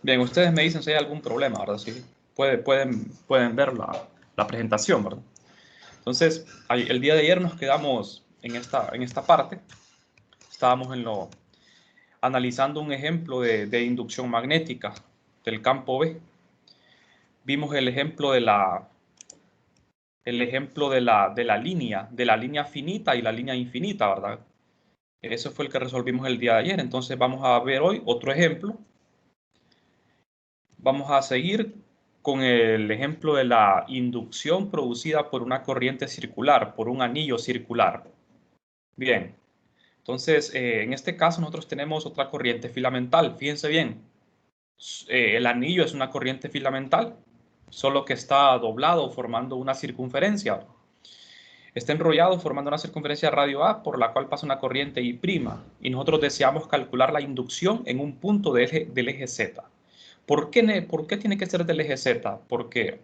Bien, ustedes me dicen si hay algún problema, ¿verdad? Sí, pueden ver la presentación, ¿verdad? Entonces, el día de ayer nos quedamos en esta parte. Estábamos analizando un ejemplo de inducción magnética del campo B. Vimos el ejemplo de la línea finita y la línea infinita, ¿verdad? Eso fue el que resolvimos el día de ayer. Entonces vamos a ver hoy otro ejemplo. Vamos a seguir con el ejemplo de la inducción producida por una corriente circular, por un anillo circular. Bien, entonces en este caso nosotros tenemos otra corriente filamental. Fíjense bien, el anillo es una corriente filamental, solo que está doblado formando una circunferencia. Está enrollado formando una circunferencia radio A por la cual pasa una corriente I', y nosotros deseamos calcular la inducción en un punto del eje Z. ¿Por qué tiene que ser del eje Z? Porque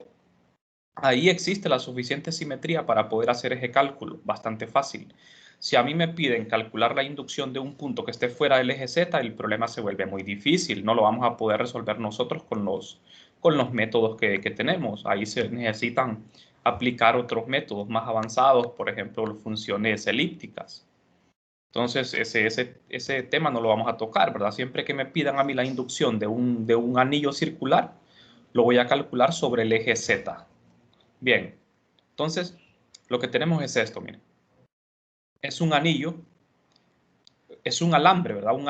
ahí existe la suficiente simetría para poder hacer ese cálculo, bastante fácil. Si a mí me piden calcular la inducción de un punto que esté fuera del eje Z, el problema se vuelve muy difícil. No lo vamos a poder resolver nosotros con los métodos que tenemos. Ahí se necesitan aplicar otros métodos más avanzados, por ejemplo, funciones elípticas. Entonces, ese tema no lo vamos a tocar, ¿verdad? Siempre que me pidan a mí la inducción de un anillo circular, lo voy a calcular sobre el eje Z. Bien, entonces, lo que tenemos es esto, miren. Es un anillo, es un alambre, ¿verdad? Un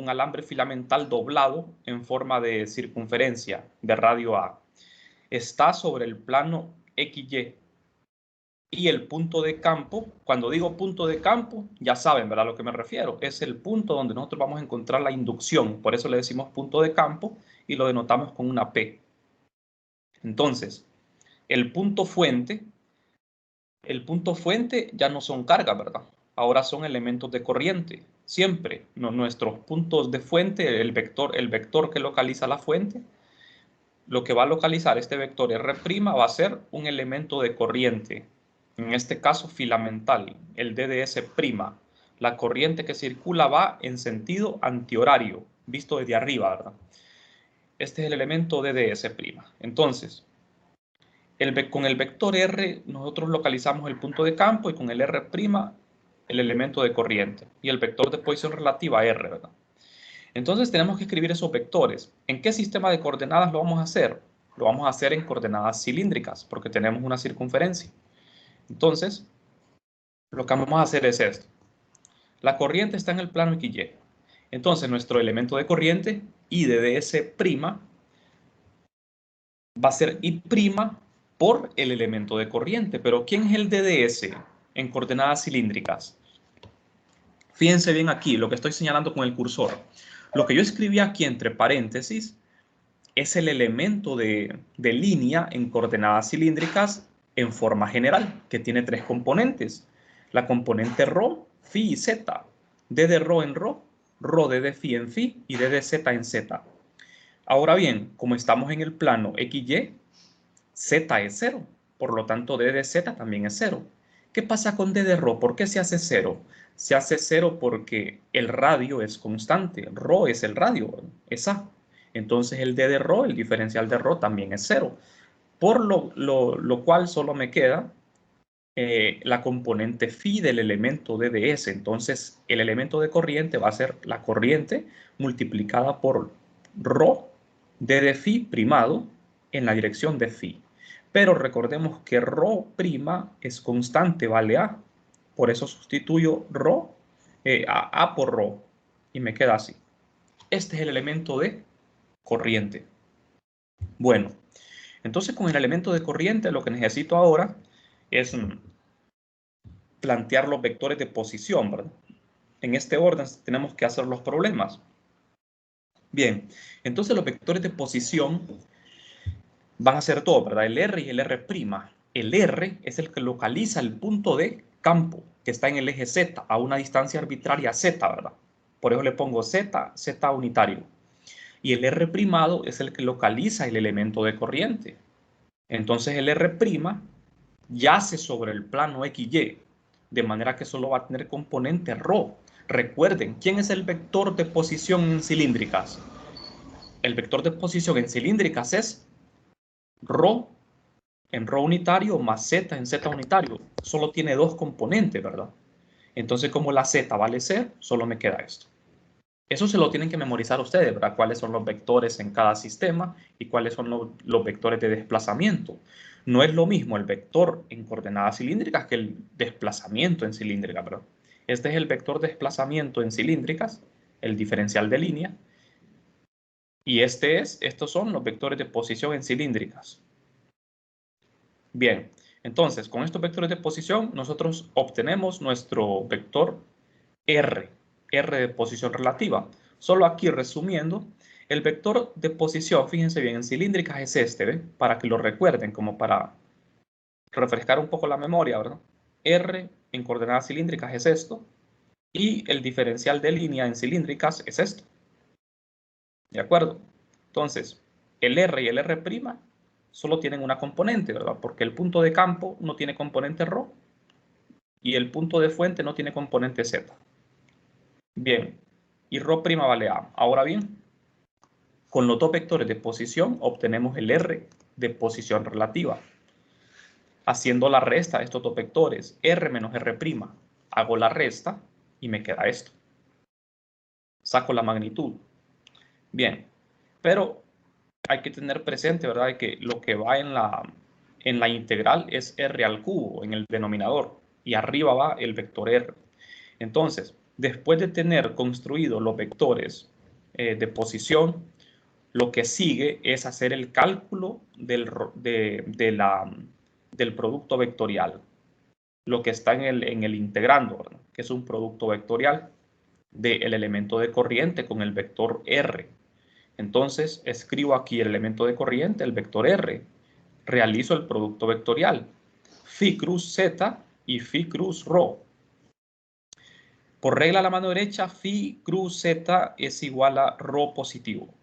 alambre filamental doblado en forma de circunferencia de radio A. Está sobre el plano XY. Y el punto de campo, cuando digo punto de campo, ya saben, ¿verdad? A lo que me refiero. Es el punto donde nosotros vamos a encontrar la inducción. Por eso le decimos punto de campo y lo denotamos con una P. Entonces, el punto fuente ya no son cargas, ¿verdad? Ahora son elementos de corriente. Siempre nuestros puntos de fuente, el vector que localiza la fuente, lo que va a localizar este vector R' va a ser un elemento de corriente, en este caso filamental, el DDS'. La corriente que circula va en sentido antihorario, visto desde arriba, ¿verdad? Este es el elemento DDS'. Entonces, con el vector R nosotros localizamos el punto de campo y con el R' el elemento de corriente y el vector de posición relativa R, ¿verdad? Entonces tenemos que escribir esos vectores. ¿En qué sistema de coordenadas lo vamos a hacer? Lo vamos a hacer en coordenadas cilíndricas porque tenemos una circunferencia. Entonces, lo que vamos a hacer es esto. La corriente está en el plano XY. Entonces, nuestro elemento de corriente, I de ds', va a ser I' por el elemento de corriente. Pero ¿quién es el DDS en coordenadas cilíndricas? Fíjense bien aquí, lo que estoy señalando con el cursor. Lo que yo escribí aquí entre paréntesis es el elemento de línea en coordenadas cilíndricas en forma general, que tiene tres componentes. La componente ρ, phi y z. D de ρ en ρ de phi en phi y d de z en z. Ahora bien, como estamos en el plano XY, z es 0. Por lo tanto, d de z también es 0. ¿Qué pasa con d de ρ? ¿Por qué se hace 0? Se hace 0 porque el radio es constante. Ρ es el radio, es A. Entonces el d de ρ, el diferencial de ρ, también es 0. Por lo cual solo me queda la componente phi del elemento DDS. Entonces el elemento de corriente va a ser la corriente multiplicada por ρ d de phi primado en la dirección de phi. Pero recordemos que ρ' es constante, vale A. Por eso sustituyo A por ρ y me queda así. Este es el elemento de corriente. Bueno, entonces con el elemento de corriente lo que necesito ahora es plantear los vectores de posición, ¿verdad? En este orden tenemos que hacer los problemas. Bien, entonces los vectores de posición van a ser todos, ¿verdad? El R y el R'. El R es el que localiza el punto de campo que está en el eje Z a una distancia arbitraria Z, ¿verdad? Por eso le pongo Z, Z unitario. Y el R' es el que localiza el elemento de corriente. Entonces el R' yace sobre el plano XY, de manera que solo va a tener componente ρ. Recuerden, ¿quién es el vector de posición en cilíndricas? el vector de posición en cilíndricas es ρ en ρ unitario más z en z unitario. Solo tiene dos componentes, ¿verdad? Entonces, como la z vale 0, solo me queda esto. Eso se lo tienen que memorizar ustedes, ¿verdad? Cuáles son los vectores en cada sistema y cuáles son los vectores de desplazamiento. No es lo mismo el vector en coordenadas cilíndricas que el desplazamiento en cilíndrica, ¿verdad? Este es el vector de desplazamiento en cilíndricas, el diferencial de línea. Y estos son los vectores de posición en cilíndricas. Bien, entonces, con estos vectores de posición, nosotros obtenemos nuestro vector R de posición relativa. Solo aquí resumiendo, el vector de posición, fíjense bien, en cilíndricas es este, ¿ve? Para que lo recuerden, como para refrescar un poco la memoria, ¿verdad? R en coordenadas cilíndricas es esto, y el diferencial de línea en cilíndricas es esto. ¿De acuerdo? Entonces, el R y el R' solo tienen una componente, ¿verdad? Porque el punto de campo no tiene componente ρ y el punto de fuente no tiene componente z. Bien, y ρ' vale A. Ahora bien, con los dos vectores de posición obtenemos el R de posición relativa. Haciendo la resta de estos dos vectores, R menos R', hago la resta y me queda esto. Saco la magnitud. Bien, pero hay que tener presente, ¿verdad?, que lo que va en la integral es R al cubo, en el denominador, y arriba va el vector R. Entonces, después de tener construido los vectores de posición, lo que sigue es hacer el cálculo del producto vectorial, lo que está en el integrando, ¿verdad?, que es un producto vectorial del elemento de corriente con el vector R. Entonces, escribo aquí el elemento de corriente, el vector R. Realizo el producto vectorial, phi cruz z y phi cruz ρ. Por regla a la mano derecha, phi cruz z es igual a ρ positivo.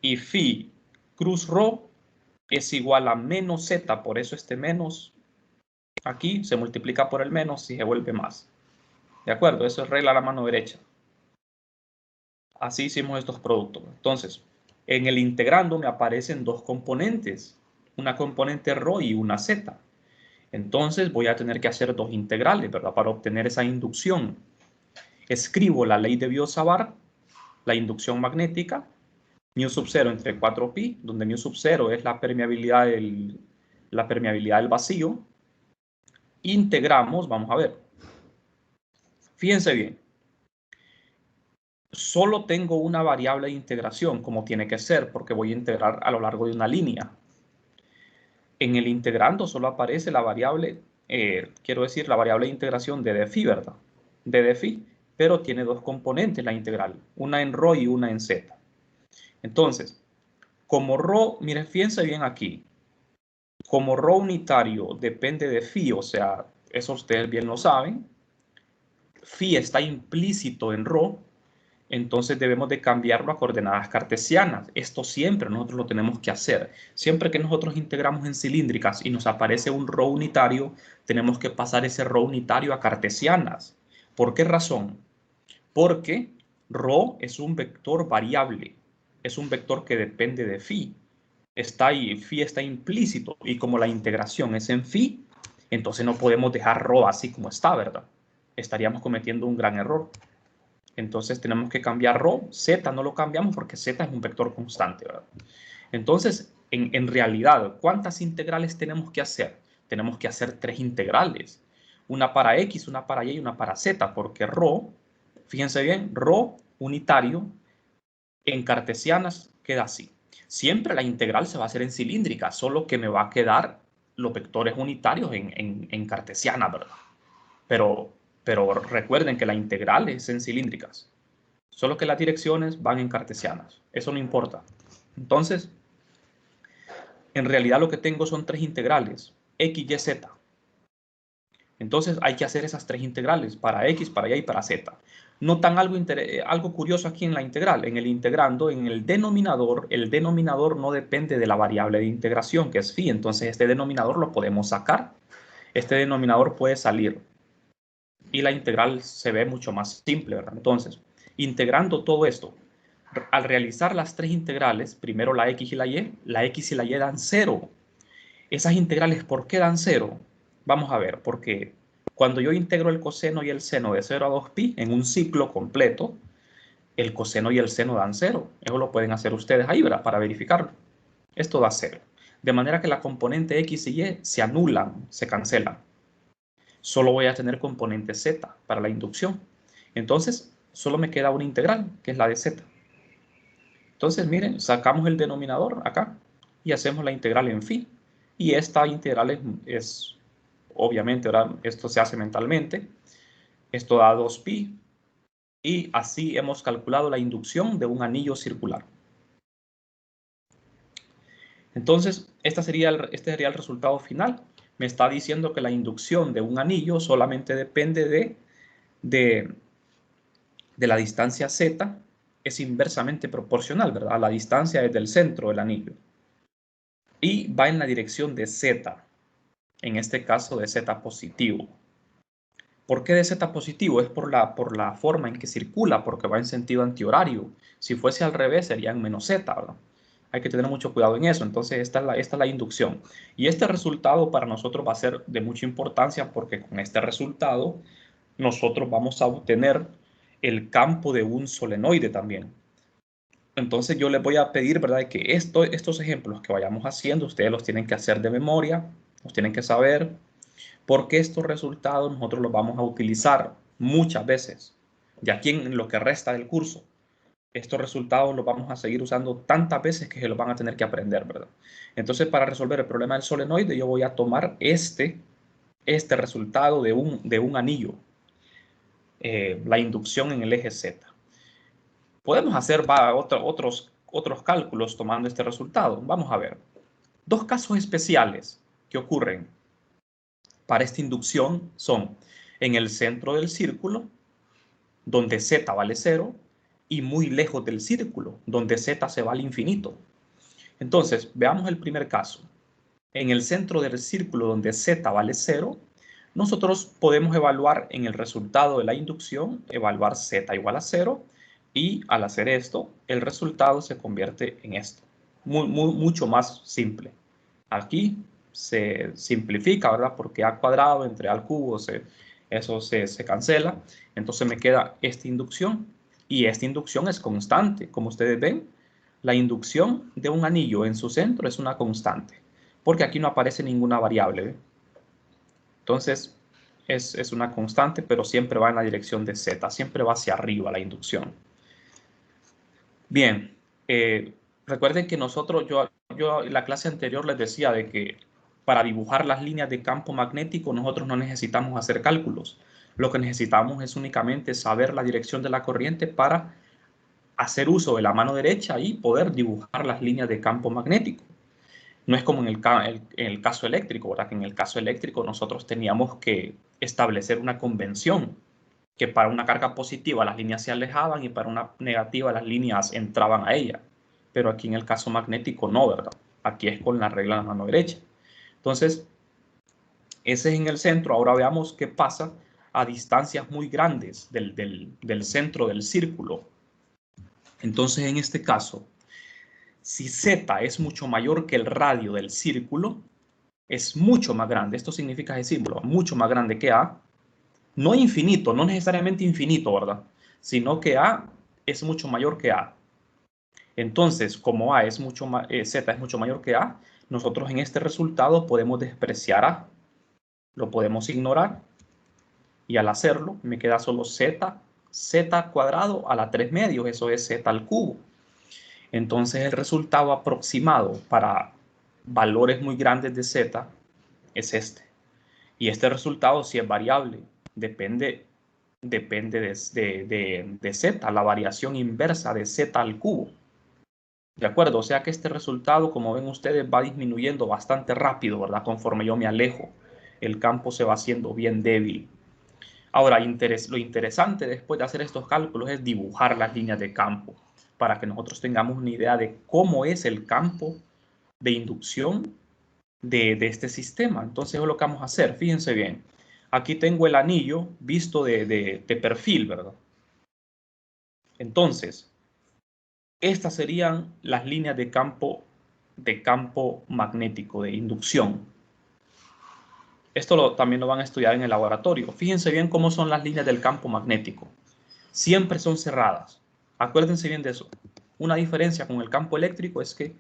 Y phi cruz ρ es igual a menos z, por eso este menos aquí se multiplica por el menos y se vuelve más. ¿De acuerdo? Eso es regla a la mano derecha. Así hicimos estos productos. Entonces, en el integrando me aparecen dos componentes, una componente ρ y una z. Entonces voy a tener que hacer dos integrales, ¿verdad?, para obtener esa inducción. Escribo la ley de Biot-Savart, la inducción magnética, μ sub 0 entre 4pi, donde μ sub 0 es la permeabilidad del vacío. Integramos, vamos a ver. Fíjense bien. Solo tengo una variable de integración, como tiene que ser, porque voy a integrar a lo largo de una línea. En el integrando solo aparece la variable, quiero decir, la variable de integración de dφ, ¿verdad? De dφ, pero tiene dos componentes la integral, una en ρ y una en z. Entonces, como ρ, miren, fíjense bien aquí, como ρ unitario depende de φ, o sea, eso ustedes bien lo saben, φ está implícito en ρ, entonces debemos de cambiarlo a coordenadas cartesianas. Esto siempre nosotros lo tenemos que hacer. Siempre que nosotros integramos en cilíndricas y nos aparece un ρ unitario, tenemos que pasar ese ρ unitario a cartesianas. ¿Por qué razón? Porque ρ es un vector variable, es un vector que depende de φ. Está ahí, φ está implícito, y como la integración es en φ, entonces no podemos dejar ρ así como está, ¿verdad? Estaríamos cometiendo un gran error. Entonces tenemos que cambiar ρ, z no lo cambiamos porque z es un vector constante, ¿verdad? Entonces, en realidad, ¿cuántas integrales tenemos que hacer? Tenemos que hacer 3 integrales. Una para x, una para y y una para z, porque ρ, fíjense bien, ρ unitario en cartesianas queda así. Siempre la integral se va a hacer en cilíndrica, solo que me va a quedar los vectores unitarios en cartesiana, ¿verdad? Pero recuerden que la integral es en cilíndricas, solo que las direcciones van en cartesianas. Eso no importa. Entonces, en realidad lo que tengo son 3 integrales, x, y, z. Entonces hay que hacer esas 3 integrales, para x, para y y para z. Notan algo curioso aquí en la integral. En el integrando, en el denominador no depende de la variable de integración, que es phi. Entonces este denominador lo podemos sacar. Este denominador puede salir. Y la integral se ve mucho más simple, ¿verdad? Entonces, integrando todo esto Al realizar las tres integrales, primero la x y la y dan 0. Esas integrales, ¿por qué dan 0? Vamos a ver, porque cuando yo integro el coseno y el seno de 0 a 2pi en un ciclo completo, el coseno y el seno dan 0. Eso lo pueden hacer ustedes ahí, ¿verdad? Para verificarlo. Esto da 0. De manera que la componente x y y se anulan, se cancelan. Solo voy a tener componente z para la inducción. Entonces, solo me queda una integral, que es la de z. Entonces, miren, sacamos el denominador acá y hacemos la integral en phi. Y esta integral es obviamente, ahora esto se hace mentalmente. Esto da 2pi. Y así hemos calculado la inducción de un anillo circular. Entonces, este sería el resultado final. Me está diciendo que la inducción de un anillo solamente depende de la distancia z, es inversamente proporcional, ¿verdad? A la distancia desde el centro del anillo. Y va en la dirección de z, en este caso de z positivo. ¿Por qué de z positivo? Es por la forma en que circula, porque va en sentido antihorario. Si fuese al revés, sería en menos z, ¿verdad? Hay que tener mucho cuidado en eso. Entonces, esta es la inducción. Y este resultado para nosotros va a ser de mucha importancia porque con este resultado nosotros vamos a obtener el campo de un solenoide también. Entonces yo les voy a pedir, ¿verdad?, que estos ejemplos que vayamos haciendo, ustedes los tienen que hacer de memoria, los tienen que saber, porque estos resultados nosotros los vamos a utilizar muchas veces, de aquí en lo que resta del curso. Estos resultados los vamos a seguir usando tantas veces que se los van a tener que aprender, ¿verdad? Entonces, para resolver el problema del solenoide, yo voy a tomar este resultado de un anillo, la inducción en el eje Z. Podemos hacer otros cálculos tomando este resultado. Vamos a ver. Dos casos especiales que ocurren para esta inducción son en el centro del círculo, donde z vale 0, y muy lejos del círculo, donde z se va al infinito. Entonces, veamos el primer caso. En el centro del círculo, donde z vale 0, nosotros podemos evaluar en el resultado de la inducción, evaluar z igual a 0, y al hacer esto, el resultado se convierte en esto. Mucho más simple. Aquí se simplifica, ¿verdad? Porque a cuadrado entre a al cubo, eso se cancela. Entonces me queda esta inducción. Y esta inducción es constante. Como ustedes ven, la inducción de un anillo en su centro es una constante. Porque aquí no aparece ninguna variable, ¿ve? Entonces, es una constante, pero siempre va en la dirección de z. Siempre va hacia arriba la inducción. Bien, recuerden que yo en la clase anterior les decía de que para dibujar las líneas de campo magnético nosotros no necesitamos hacer cálculos. Lo que necesitamos es únicamente saber la dirección de la corriente para hacer uso de la mano derecha y poder dibujar las líneas de campo magnético. No es como en el caso eléctrico, ¿verdad? Que en el caso eléctrico nosotros teníamos que establecer una convención que para una carga positiva las líneas se alejaban y para una negativa las líneas entraban a ella. Pero aquí en el caso magnético no, ¿verdad? Aquí es con la regla de la mano derecha. Entonces, ese es en el centro. Ahora veamos qué pasa a distancias muy grandes del centro del círculo. Entonces, en este caso, si z es mucho mayor que el radio del círculo, es mucho más grande. Esto significa ese símbolo, mucho más grande que a. No infinito, no necesariamente infinito, ¿verdad? Sino que A es mucho mayor que A. Entonces, como A es mucho Z es mucho mayor que A, nosotros en este resultado podemos despreciar A. Lo podemos ignorar. Y al hacerlo, me queda solo Z cuadrado a la 3 medios. Eso es Z al cubo. Entonces, el resultado aproximado para valores muy grandes de Z es este. Y este resultado sí es variable. Depende de z, la variación inversa de z al cubo. ¿De acuerdo? O sea que este resultado, como ven ustedes, va disminuyendo bastante rápido, ¿verdad? Conforme yo me alejo, el campo se va haciendo bien débil. Ahora, lo interesante después de hacer estos cálculos es dibujar las líneas de campo para que nosotros tengamos una idea de cómo es el campo de inducción de este sistema. Entonces, es lo que vamos a hacer. Fíjense bien. Aquí tengo el anillo visto de perfil, ¿verdad? Entonces, Estas serían las líneas de campo magnético, de inducción. Esto también lo van a estudiar en el laboratorio. Fíjense bien cómo son las líneas del campo magnético. Siempre son cerradas. Acuérdense bien de eso. Una diferencia con el campo eléctrico es que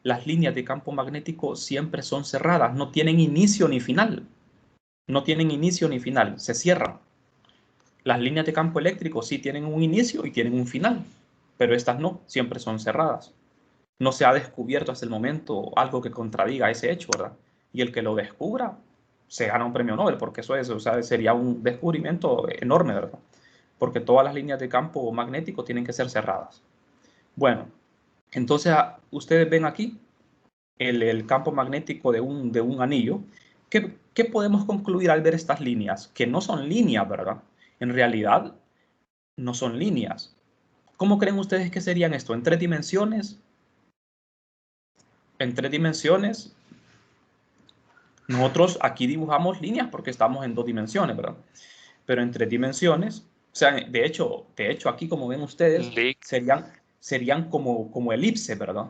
las líneas de campo magnético siempre son cerradas. No tienen inicio ni final. No tienen inicio ni final. Se cierran. Las líneas de campo eléctrico sí tienen un inicio y tienen un final. Pero estas no. Siempre son cerradas. No se ha descubierto hasta el momento algo que contradiga ese hecho, ¿verdad? Y el que lo descubra se gana un premio Nobel, porque eso es, o sea, sería un descubrimiento enorme, ¿verdad? Porque todas las líneas de campo magnético tienen que ser cerradas. Bueno, entonces ustedes ven aquí el campo magnético de un anillo. ¿Qué podemos concluir al ver estas líneas? Que no son líneas, ¿verdad? En realidad, no son líneas. ¿Cómo creen ustedes que serían esto? ¿En tres dimensiones? En tres dimensiones, nosotros aquí dibujamos líneas porque estamos en dos dimensiones, ¿verdad? Pero en tres dimensiones, o sea, de hecho aquí como ven ustedes, serían como elipses, ¿verdad?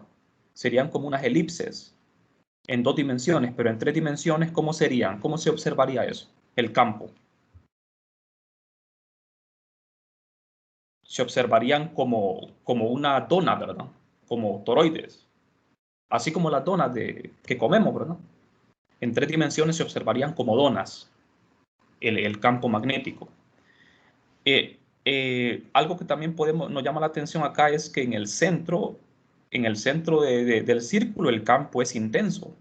Serían como unas elipses en dos dimensiones, pero en tres dimensiones, ¿cómo serían? ¿Cómo se observaría eso? El campo. Se observarían como una dona, ¿verdad? Como toroides. Así como las donas que comemos, ¿verdad? En tres dimensiones se observarían como donas el campo magnético. Algo que también nos llama la atención acá es que en el centro del círculo el campo es intenso.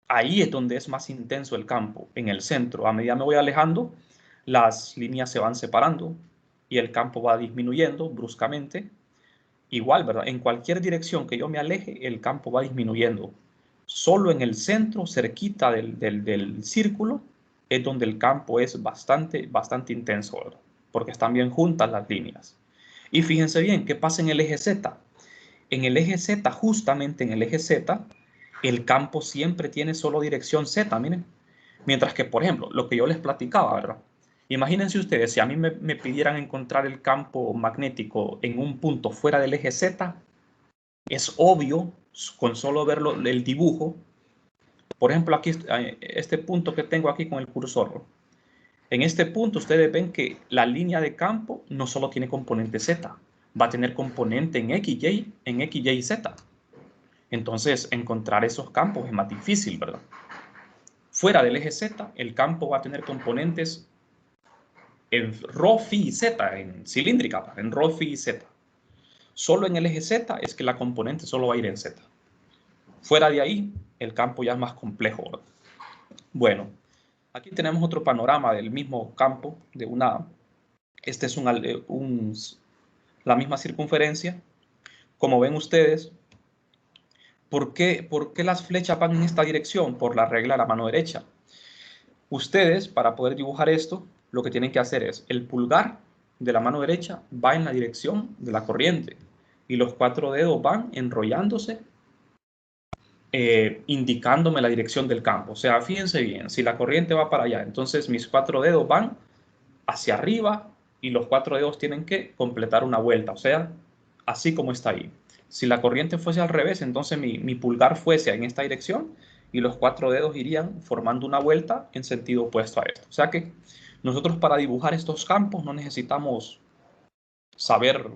Ahí es donde es más intenso el campo, en el centro. A medida me voy alejando, las líneas se van separando y el campo va disminuyendo bruscamente. Igual, ¿verdad? En cualquier dirección que yo me aleje, el campo va disminuyendo. Solo en el centro, cerquita del círculo, es donde el campo es bastante intenso, ¿verdad? Porque están bien juntas las líneas. Y fíjense bien, ¿qué pasa en el eje Z? En el eje Z, justamente en el eje Z, el campo siempre tiene solo dirección Z, miren. Mientras que, por ejemplo, lo que yo les platicaba, ¿verdad? Imagínense ustedes, si a mí me pidieran encontrar el campo magnético en un punto fuera del eje Z, es obvio, con solo ver el dibujo. Por ejemplo, aquí, este punto que tengo aquí con el cursor. En este punto ustedes ven que la línea de campo no solo tiene componente Z, va a tener componente en X, Y, Z. Entonces, encontrar esos campos es más difícil, ¿verdad? Fuera del eje Z, el campo va a tener componentes en ρ, phi y Z, en cilíndrica, en ρ, phi y Z. Solo en el eje Z es que la componente solo va a ir en Z. Fuera de ahí, el campo ya es más complejo, ¿verdad? Bueno, aquí tenemos otro panorama del mismo campo, este es la misma circunferencia. Como ven ustedes, ¿por qué las flechas van en esta dirección? Por la regla de la mano derecha. Ustedes, para poder dibujar esto, lo que tienen que hacer es, el pulgar de la mano derecha va en la dirección de la corriente y los 4 dedos van enrollándose, indicándome la dirección del campo. O sea, fíjense bien, si la corriente va para allá, entonces mis 4 dedos van hacia arriba y los 4 dedos tienen que completar una vuelta, o sea, así como está ahí. Si la corriente fuese al revés, entonces mi pulgar fuese en esta dirección y los 4 dedos irían formando una vuelta en sentido opuesto a esto. O sea que nosotros para dibujar estos campos no necesitamos saber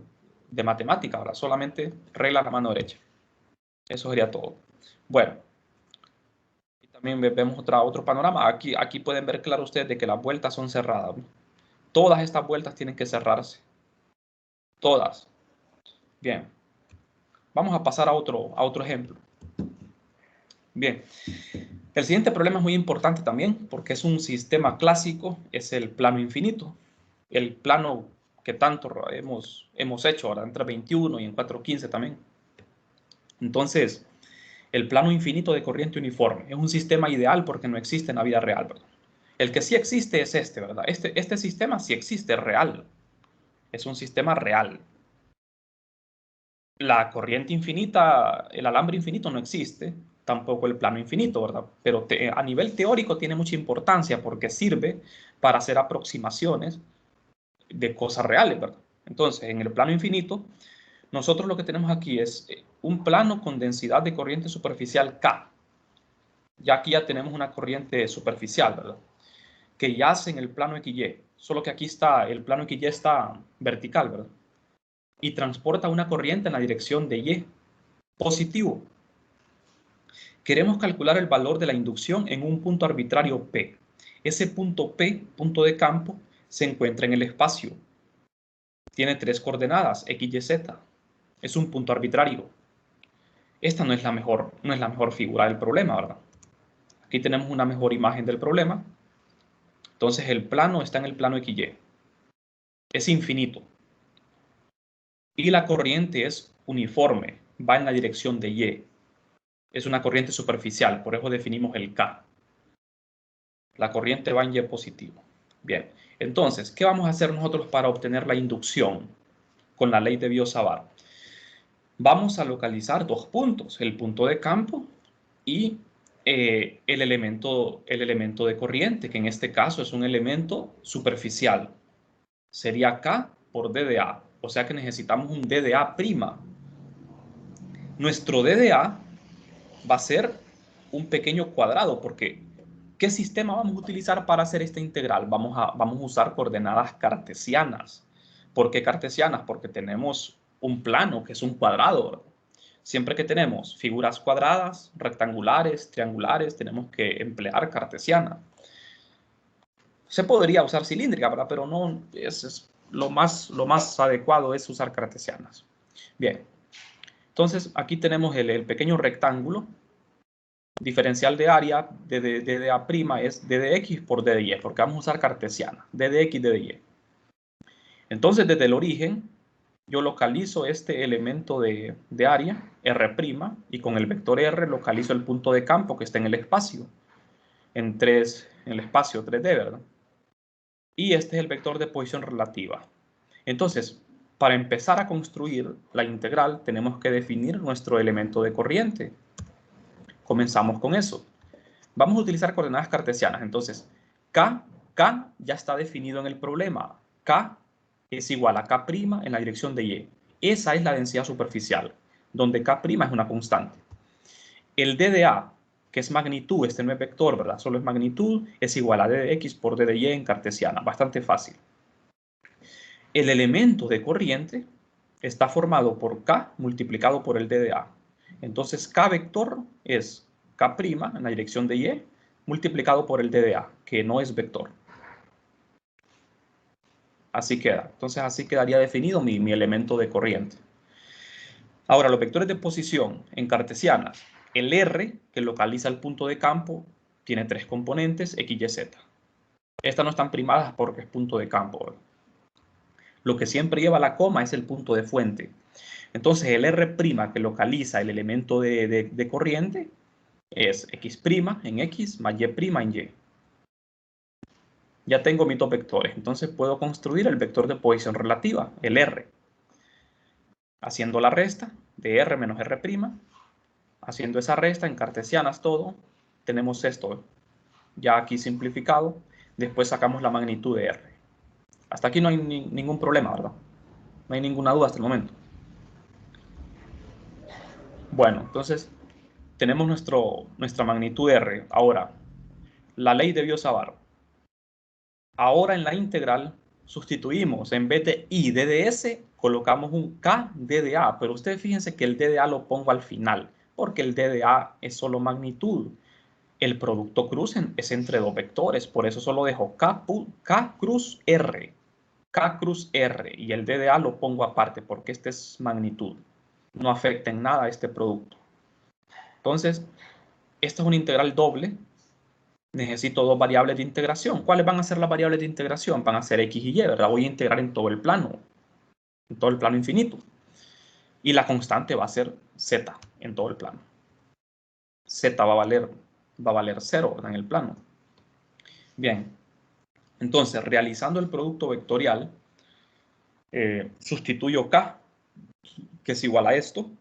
de matemática, ahora solamente regla la mano derecha. Eso sería todo. Bueno, y también vemos otro panorama. Aquí pueden ver claro ustedes de que las vueltas son cerradas, ¿no? Todas estas vueltas tienen que cerrarse. Todas. Bien. Vamos a pasar a otro ejemplo. Bien. El siguiente problema es muy importante también porque es un sistema clásico, es el plano infinito. El plano que tanto hemos hecho ahora en 321 y en 415 también. Entonces, el plano infinito de corriente uniforme es un sistema ideal porque no existe en la vida real, ¿verdad? El que sí existe es este, ¿verdad? Este sistema sí existe, es real. Es un sistema real. La corriente infinita, el alambre infinito no existe, tampoco el plano infinito, ¿verdad? Pero a nivel teórico tiene mucha importancia porque sirve para hacer aproximaciones de cosas reales, ¿verdad? Entonces, en el plano infinito, nosotros lo que tenemos aquí es un plano con densidad de corriente superficial K. Ya aquí ya tenemos una corriente superficial, ¿verdad? Que yace en el plano XY. Solo que aquí está, el plano XY está vertical, ¿verdad? Y transporta una corriente en la dirección de Y, positivo. Queremos calcular el valor de la inducción en un punto arbitrario P. Ese punto P, punto de campo, se encuentra en el espacio. Tiene 3 coordenadas, X, Y, Z. Es un punto arbitrario. Esta no es la mejor figura del problema, ¿verdad? Aquí tenemos una mejor imagen del problema. Entonces el plano está en el plano XY. Es infinito. Y la corriente es uniforme, va en la dirección de Y. Es una corriente superficial, por eso definimos el K. La corriente va en Y positivo. Bien, entonces, ¿qué vamos a hacer nosotros para obtener la inducción con la ley de Biot-Savart? Vamos a localizar 2 puntos, el punto de campo y el elemento de corriente, que en este caso es un elemento superficial. Sería K por DDA, o sea que necesitamos un DDA'. Nuestro DDA va a ser un pequeño cuadrado, porque ¿qué sistema vamos a utilizar para hacer esta integral? Vamos a usar coordenadas cartesianas. ¿Por qué cartesianas? Porque tenemos un plano que es un cuadrado. Siempre que tenemos figuras cuadradas, rectangulares, triangulares, tenemos que emplear cartesiana. Se podría usar cilíndrica, ¿verdad? Pero no es lo más adecuado es usar cartesianas. Bien, entonces aquí tenemos el pequeño rectángulo. Diferencial de área de DA' es DDX por DDY, porque vamos a usar cartesiana, DDX, DDY. Entonces, desde el origen, yo localizo este elemento de área, R', y con el vector R localizo el punto de campo que está en el espacio, en el espacio 3D, ¿verdad? Y este es el vector de posición relativa. Entonces, para empezar a construir la integral, tenemos que definir nuestro elemento de corriente. Comenzamos con eso. Vamos a utilizar coordenadas cartesianas. Entonces, K ya está definido en el problema. K es igual a K' en la dirección de Y. Esa es la densidad superficial, donde K' es una constante. El DDA, que es magnitud, este no es vector, ¿verdad? Solo es magnitud, es igual a DDX por DDY en cartesiana. Bastante fácil. El elemento de corriente está formado por K multiplicado por el DDA. Entonces, K vector es K' en la dirección de Y multiplicado por el DDA, que no es vector. Así queda. Entonces, así quedaría definido mi elemento de corriente. Ahora, los vectores de posición en cartesianas. El R, que localiza el punto de campo, tiene 3 componentes, X, Y, Z. Estas no están primadas porque es punto de campo, ¿verdad? Lo que siempre lleva la coma es el punto de fuente. Entonces, el R' que localiza el elemento de corriente es X' en X más Y' en Y. Ya tengo mis 2 vectores, entonces puedo construir el vector de posición relativa, el R. Haciendo la resta de R menos R', haciendo esa resta en cartesianas todo, tenemos esto ya aquí simplificado. Después sacamos la magnitud de R. Hasta aquí no hay ningún problema, ¿verdad? No hay ninguna duda hasta el momento. Bueno, entonces tenemos nuestra magnitud R. Ahora, la ley de Biot-Savart. Ahora en la integral sustituimos, en vez de I DDS, colocamos un K DDA, pero ustedes fíjense que el DDA lo pongo al final, porque el DDA es solo magnitud. El producto cruz es entre 2 vectores, por eso solo dejo K cruz R. K cruz R, y el DDA lo pongo aparte, porque este es magnitud. No afecta en nada a este producto. Entonces, esta es una integral doble. Necesito 2 variables de integración. ¿Cuáles van a ser las variables de integración? Van a ser X y Y, ¿verdad? Voy a integrar en todo el plano infinito. Y la constante va a ser Z en todo el plano. Z va a valer 0, ¿verdad? En el plano. Bien, entonces realizando el producto vectorial, sustituyo K, que es igual a esto,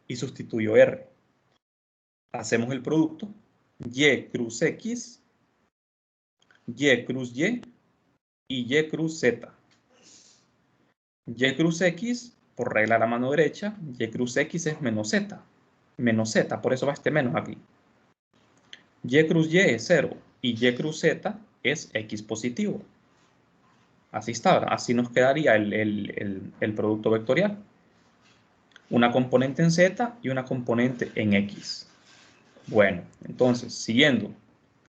y sustituyo R. Hacemos el producto, Y cruz X, Y cruz Y, y Y cruz Z. Y cruz X por regla de la mano derecha, y cruz x es menos z, por eso va este menos aquí. Y cruz y es 0 y y cruz z es x positivo. Así está, ¿verdad? Así nos quedaría el producto vectorial. Una componente en z y una componente en x. Bueno, entonces, siguiendo.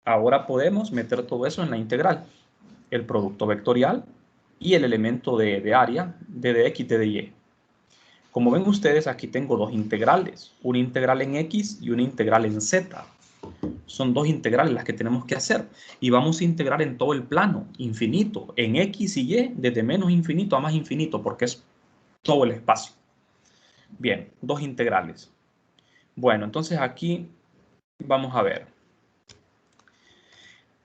Ahora podemos meter todo eso en la integral. El producto vectorial y el elemento de área de dx y de dy. Como ven ustedes, aquí tengo dos integrales. Una integral en x y una integral en z. Son dos integrales las que tenemos que hacer. Y vamos a integrar en todo el plano, infinito, en x y y, desde menos infinito a más infinito, porque es todo el espacio. Bien, dos integrales. Bueno, entonces aquí vamos a ver.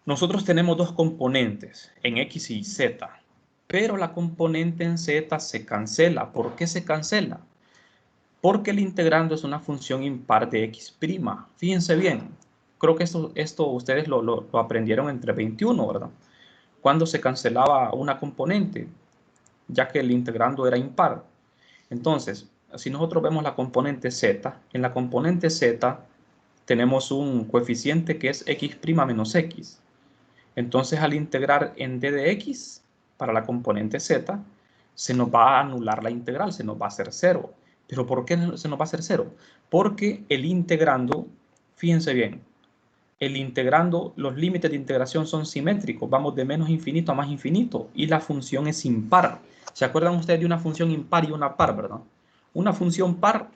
Nosotros tenemos dos componentes en x y z, pero la componente en z se cancela. ¿Por qué se cancela? Porque el integrando es una función impar de x'. Fíjense bien, creo que esto ustedes lo aprendieron entre 21, ¿verdad? Cuando se cancelaba una componente, ya que el integrando era impar. Entonces, si nosotros vemos la componente z, en la componente z tenemos un coeficiente que es x' menos x. Entonces, al integrar en d de x para la componente z, se nos va a anular la integral, se nos va a hacer 0. ¿Pero por qué se nos va a hacer 0? Porque el integrando, fíjense bien, el integrando, los límites de integración son simétricos, vamos de menos infinito a más infinito, y la función es impar. ¿Se acuerdan ustedes de una función impar y una par, verdad? Una función par,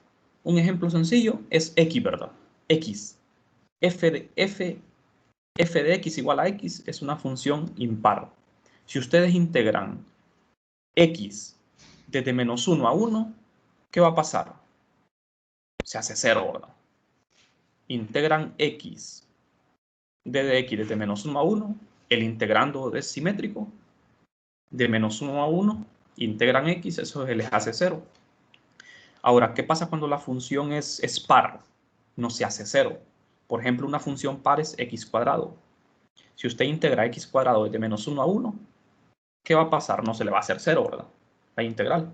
un ejemplo sencillo, es x, ¿verdad? X. F de x igual a x es una función impar. Si ustedes integran x desde menos 1 a 1, ¿qué va a pasar? Se hace 0, ¿verdad? Integran x desde x desde menos 1 a 1, el integrando es simétrico, de menos 1 a 1, integran x, eso les hace 0. Ahora, ¿qué pasa cuando la función es par? No se hace 0. Por ejemplo, una función par es x cuadrado. Si usted integra x cuadrado desde menos 1 a 1, ¿qué va a pasar? No se le va a hacer 0, ¿verdad? La integral.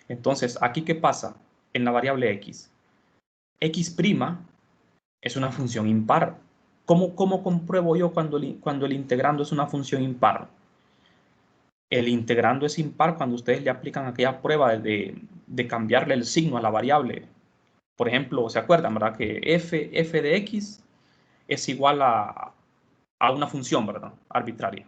Entonces, ¿aquí qué pasa? En la variable x. X' es una función impar. ¿Cómo compruebo yo cuando el integrando es una función impar? El integrando es impar cuando ustedes le aplican aquella prueba de cambiarle el signo a la variable. Por ejemplo, ¿se acuerdan, verdad? Que f de x es igual a una función, ¿verdad? Arbitraria.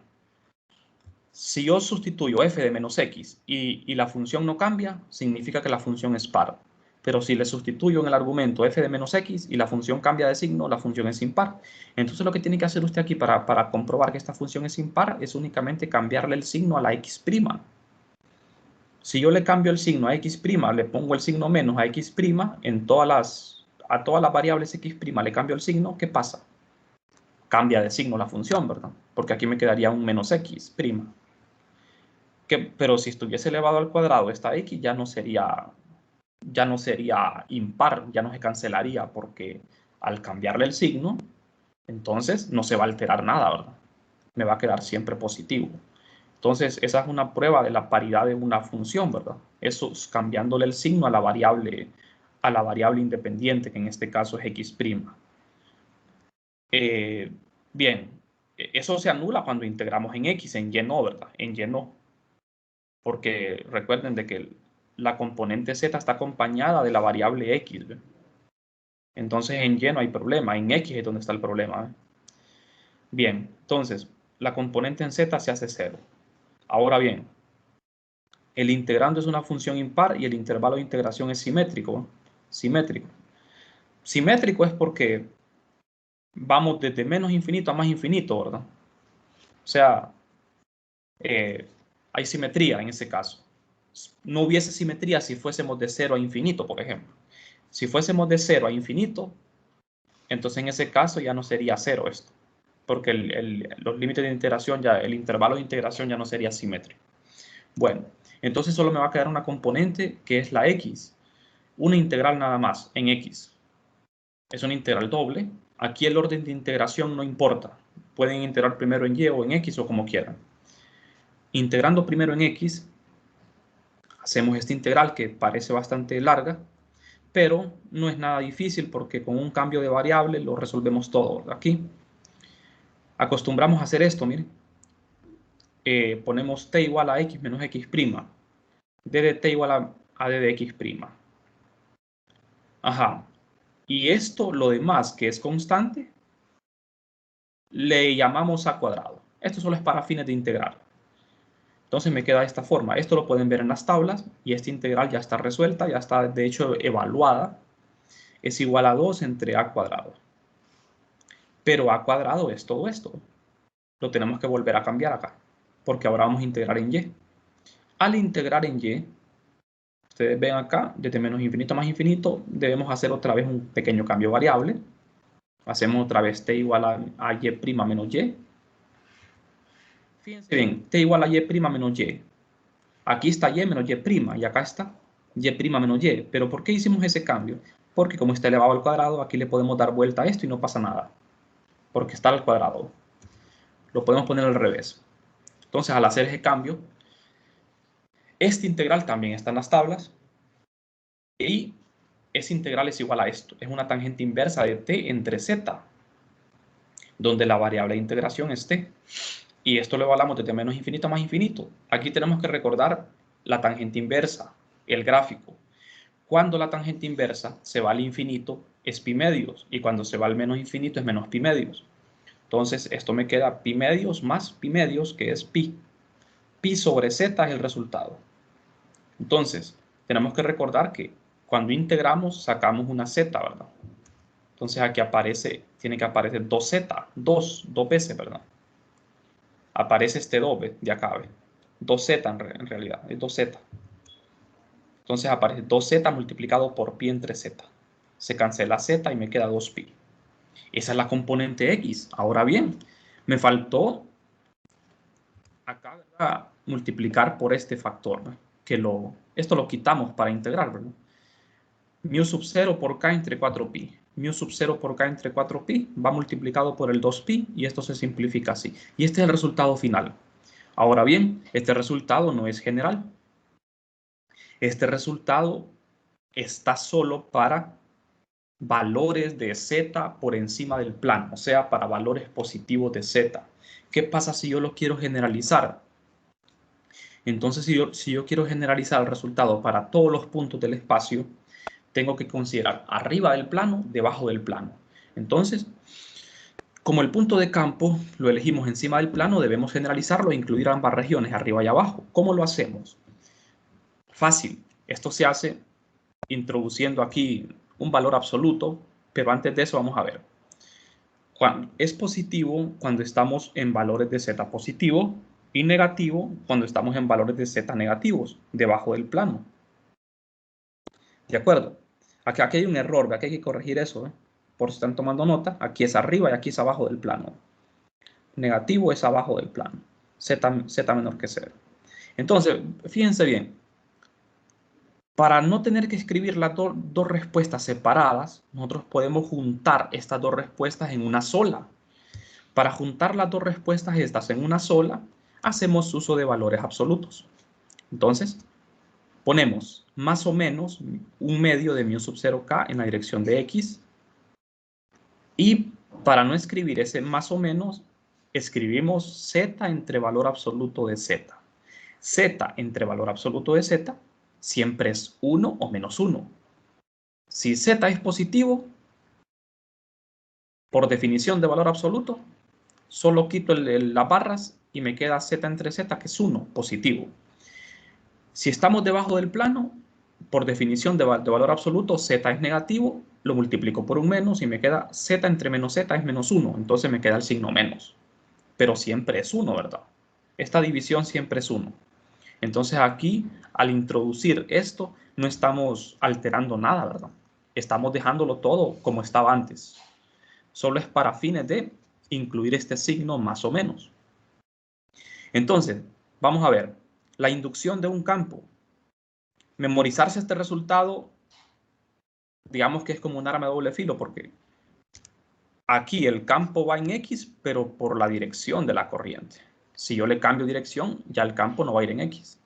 Si yo sustituyo f de menos x y la función no cambia, significa que la función es par. Pero si le sustituyo en el argumento f de menos x y la función cambia de signo, la función es impar. Entonces lo que tiene que hacer usted aquí para comprobar que esta función es impar es únicamente cambiarle el signo a la x'. Si yo le cambio el signo a x', le pongo el signo menos a x', a todas las variables x' le cambio el signo, ¿qué pasa? Cambia de signo la función, ¿verdad? Porque aquí me quedaría un menos x'. Pero si estuviese elevado al cuadrado esta x ya no sería impar, ya no se cancelaría porque al cambiarle el signo, entonces no se va a alterar nada, ¿verdad? Me va a quedar siempre positivo. Entonces esa es una prueba de la paridad de una función, ¿verdad? Eso es cambiándole el signo a la variable independiente, que en este caso es x'. Bien, eso se anula cuando integramos en x, en y no, ¿verdad? En y no. Porque recuerden de que la componente z está acompañada de la variable x, ¿ve? Entonces en y no hay problema, en x es donde está el problema, ¿ve? Bien, entonces la componente en z se hace 0. Ahora bien, el integrando es una función impar y el intervalo de integración es simétrico, ¿ve? Simétrico. Simétrico es porque vamos desde menos infinito a más infinito, ¿verdad? O sea, hay simetría en ese caso. No hubiese simetría si fuésemos de 0 a infinito, por ejemplo. Si fuésemos de 0 a infinito, entonces en ese caso ya no sería 0 esto, porque los límites de integración, el intervalo de integración ya no sería simétrico. Bueno, entonces solo me va a quedar una componente que es la x, una integral nada más en x. Es una integral doble. Aquí el orden de integración no importa. Pueden integrar primero en y o en x o como quieran. Integrando primero en x, Hacemos esta integral que parece bastante larga, pero no es nada difícil porque con un cambio de variable lo resolvemos todo. Aquí acostumbramos a hacer esto, miren. Ponemos t igual a x menos x', d de t igual a d de x'. Ajá. Y esto, lo demás que es constante, le llamamos a cuadrado. Esto solo es para fines de integrar. Entonces me queda de esta forma. Esto lo pueden ver en las tablas y esta integral ya está resuelta, ya está de hecho evaluada. Es igual a 2 entre a cuadrado. Pero a cuadrado es todo esto. Lo tenemos que volver a cambiar acá, porque ahora vamos a integrar en y. Al integrar en y, ustedes ven acá, desde menos infinito a más infinito, debemos hacer otra vez un pequeño cambio variable. Hacemos otra vez t igual a y' menos y. Fíjense bien, t igual a y' menos y. Aquí está y menos y' y acá está y' menos y. ¿Pero por qué hicimos ese cambio? Porque como está elevado al cuadrado, aquí le podemos dar vuelta a esto y no pasa nada. Porque está al cuadrado. Lo podemos poner al revés. Entonces, al hacer ese cambio, esta integral también está en las tablas. Y esa integral es igual a esto. Es una tangente inversa de t entre z, donde la variable de integración es t. Y esto lo evaluamos desde menos infinito a más infinito. Aquí tenemos que recordar la tangente inversa, el gráfico. Cuando la tangente inversa se va al infinito es pi medios. Y cuando se va al menos infinito es menos pi medios. Entonces esto me queda pi medios más pi medios, que es pi. Pi sobre z es el resultado. Entonces, tenemos que recordar que cuando integramos sacamos una z, ¿verdad? Entonces aquí aparece, tiene que aparecer 2z, 2 veces, ¿verdad? Aparece este 2 de acá, ¿ve? 2z en realidad, es 2z. Entonces aparece 2z multiplicado por pi entre z. Se cancela z y me queda 2pi. Esa es la componente x. Ahora bien, me faltó acá, ¿verdad?, multiplicar por este factor, ¿no? Esto lo quitamos para integrar, ¿verdad? Mu sub 0 por k entre 4pi. Mu sub 0 por k entre 4pi va multiplicado por el 2pi y esto se simplifica así. Y este es el resultado final. Ahora bien, este resultado no es general. Este resultado está solo para valores de z por encima del plano, o sea, para valores positivos de z. ¿Qué pasa si yo lo quiero generalizar? Entonces, si yo quiero generalizar el resultado para todos los puntos del espacio, tengo que considerar arriba del plano, debajo del plano. Entonces, como el punto de campo lo elegimos encima del plano, debemos generalizarlo e incluir ambas regiones, arriba y abajo. ¿Cómo lo hacemos? Fácil. Esto se hace introduciendo aquí un valor absoluto, pero antes de eso vamos a ver. Es positivo cuando estamos en valores de z positivo y negativo cuando estamos en valores de z negativos, debajo del plano. ¿De acuerdo? Aquí hay un error, aquí hay que corregir eso, ¿eh? Por si están tomando nota, aquí es arriba y aquí es abajo del plano. Negativo es abajo del plano. Z menor que 0. Entonces, fíjense bien. Para no tener que escribir las dos respuestas separadas, nosotros podemos juntar estas dos respuestas en una sola. Para juntar las dos respuestas estas en una sola, hacemos uso de valores absolutos. Entonces, ponemos más o menos un medio de mu sub 0k en la dirección de x. Y para no escribir ese más o menos, escribimos z entre valor absoluto de z. Z entre valor absoluto de z siempre es 1 o menos 1. Si z es positivo, por definición de valor absoluto, solo quito las barras y me queda z entre z, que es 1, positivo. Si estamos debajo del plano, por definición de valor absoluto, z es negativo, lo multiplico por un menos y me queda z entre menos z es menos 1, entonces me queda el signo menos. Pero siempre es 1, ¿verdad? Esta división siempre es 1. Entonces aquí, al introducir esto, no estamos alterando nada, ¿verdad? Estamos dejándolo todo como estaba antes. Solo es para fines de incluir este signo más o menos. Entonces, vamos a ver, la inducción de un campo. Memorizarse este resultado, digamos que es como un arma de doble filo, porque aquí el campo va en X, pero por la dirección de la corriente. Si yo le cambio dirección, ya el campo no va a ir en X.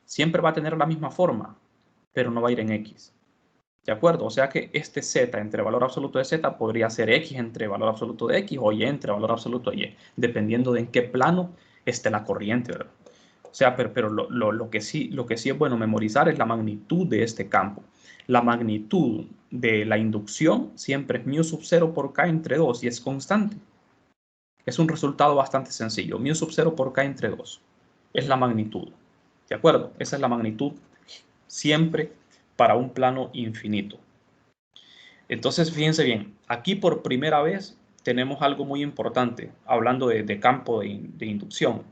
siempre va a tener la misma forma, pero no va a ir en X. ¿De acuerdo? O sea que este Z entre valor absoluto de Z podría ser X entre valor absoluto de X o Y entre valor absoluto de Y, dependiendo de en qué plano esté la corriente, ¿verdad? O sea, pero lo que sí es bueno memorizar es la magnitud de este campo. La magnitud de la inducción siempre es μ sub 0 por K entre 2 y es constante. Es un resultado bastante sencillo. μ sub 0 por K entre 2 es la magnitud. ¿De acuerdo? Esa es la magnitud siempre para un plano infinito. Entonces, fíjense bien, aquí por primera vez tenemos algo muy importante, hablando de campo de inducción.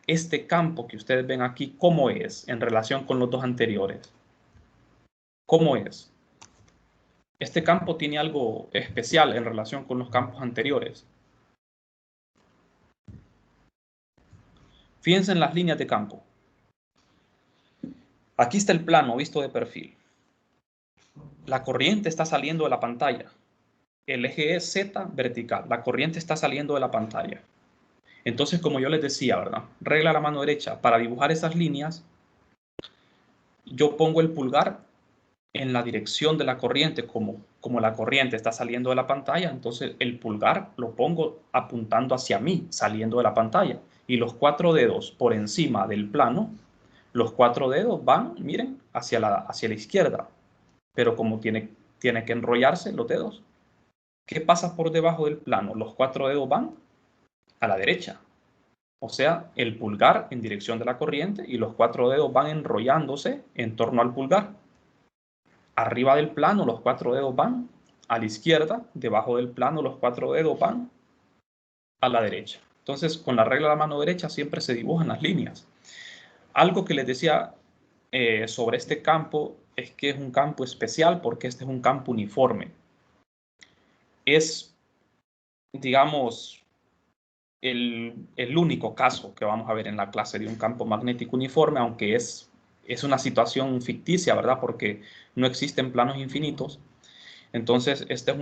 Este campo que ustedes ven aquí, ¿cómo es en relación con los dos anteriores? ¿Cómo es? Este campo tiene algo especial en relación con los campos anteriores. Fíjense en las líneas de campo. Aquí está el plano visto de perfil. La corriente está saliendo de la pantalla. El eje es Z vertical. La corriente está saliendo de la pantalla. Entonces, como yo les decía, ¿verdad? Regla a la mano derecha. Para dibujar esas líneas, yo pongo el pulgar en la dirección de la corriente. Como la corriente está saliendo de la pantalla, entonces el pulgar lo pongo apuntando hacia mí, saliendo de la pantalla. Y los 4 dedos por encima del plano, los 4 dedos van, miren, hacia la izquierda. Pero como tiene que enrollarse los dedos, ¿qué pasa por debajo del plano? Los 4 dedos van a la derecha. O sea, el pulgar en dirección de la corriente y los 4 dedos van enrollándose en torno al pulgar. Arriba del plano los 4 dedos van a la izquierda, debajo del plano los 4 dedos van a la derecha. Entonces, con la regla de la mano derecha siempre se dibujan las líneas. Algo que les decía sobre este campo es que es un campo especial porque este es un campo uniforme. Es, digamos, el único caso que vamos a ver en la clase de un campo magnético uniforme, aunque es una situación ficticia, ¿verdad? Porque no existen planos infinitos. Entonces, esto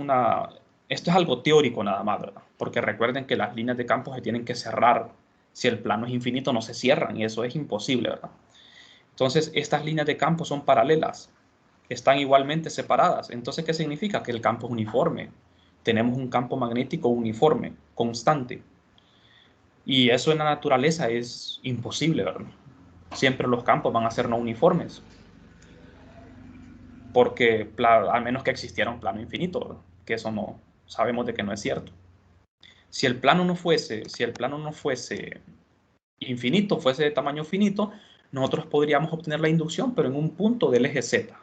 es algo teórico nada más, ¿verdad? Porque recuerden que las líneas de campo se tienen que cerrar. Si el plano es infinito, no se cierran y eso es imposible, ¿verdad? Entonces, estas líneas de campo son paralelas, están igualmente separadas. Entonces, ¿qué significa? Que el campo es uniforme. Tenemos un campo magnético uniforme, constante. Y eso en la naturaleza es imposible, ¿verdad? Siempre los campos van a ser no uniformes. Porque a menos que existiera un plano infinito, ¿verdad? Que eso no, sabemos de que no es cierto. Si el plano no fuese infinito, fuese de tamaño finito, nosotros podríamos obtener la inducción, pero en un punto del eje Z.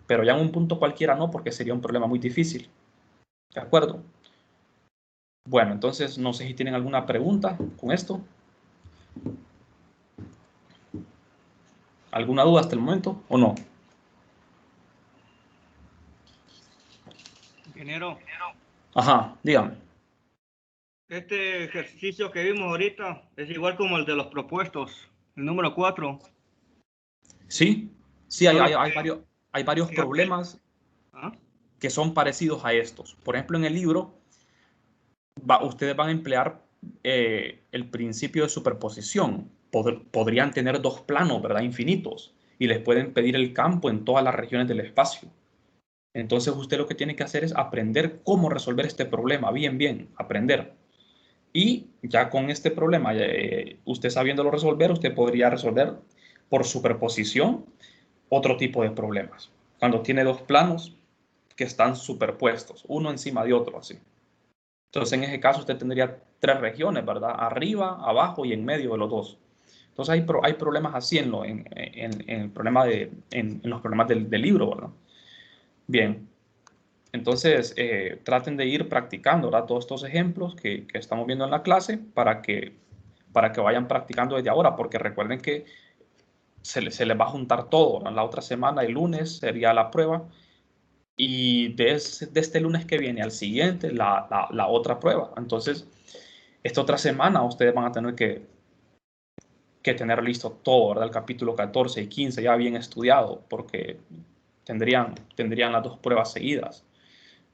Pero ya en un punto cualquiera no, porque sería un problema muy difícil. ¿De acuerdo? Bueno, entonces no sé si tienen alguna pregunta con esto. ¿Alguna duda hasta el momento o no? Ingeniero, Ajá, dígame. este ejercicio que vimos ahorita es igual como el de los propuestos, el número 4. Sí, sí, Solo hay varios que problemas ¿ah? que son parecidos a estos. Por ejemplo, en el libro ustedes van a emplear el principio de superposición. Podrían tener dos planos, ¿verdad? Infinitos. Y les pueden pedir el campo en todas las regiones del espacio. Entonces usted lo que tiene que hacer es aprender cómo resolver este problema. Bien, aprender. Y ya con este problema, usted sabiéndolo resolver, usted podría resolver por superposición otro tipo de problemas. Cuando tiene dos planos que están superpuestos, uno encima de otro, así. Entonces, en ese caso, usted tendría tres regiones, ¿verdad? Arriba, abajo y en medio de los dos. Entonces, hay problemas así en el problema en los problemas del libro, ¿verdad? Bien. Entonces, traten de ir practicando, ¿verdad? Todos estos ejemplos que estamos viendo en la clase para que vayan practicando desde ahora, porque recuerden que se les va a juntar todo, ¿verdad? La otra semana, el lunes, sería la prueba. Y de este lunes que viene al siguiente, la otra prueba. Entonces, esta otra semana ustedes van a tener que tener listo todo, ¿verdad? El capítulo 14 y 15 ya bien estudiado, porque tendrían las dos pruebas seguidas.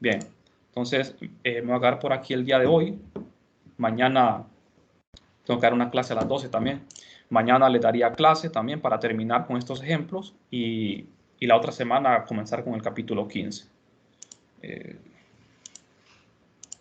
Bien, entonces me voy a quedar por aquí el día de hoy. Mañana tengo que dar una clase a las 12 también. Mañana le daría clase también para terminar con estos ejemplos y la otra semana comenzar con el capítulo 15.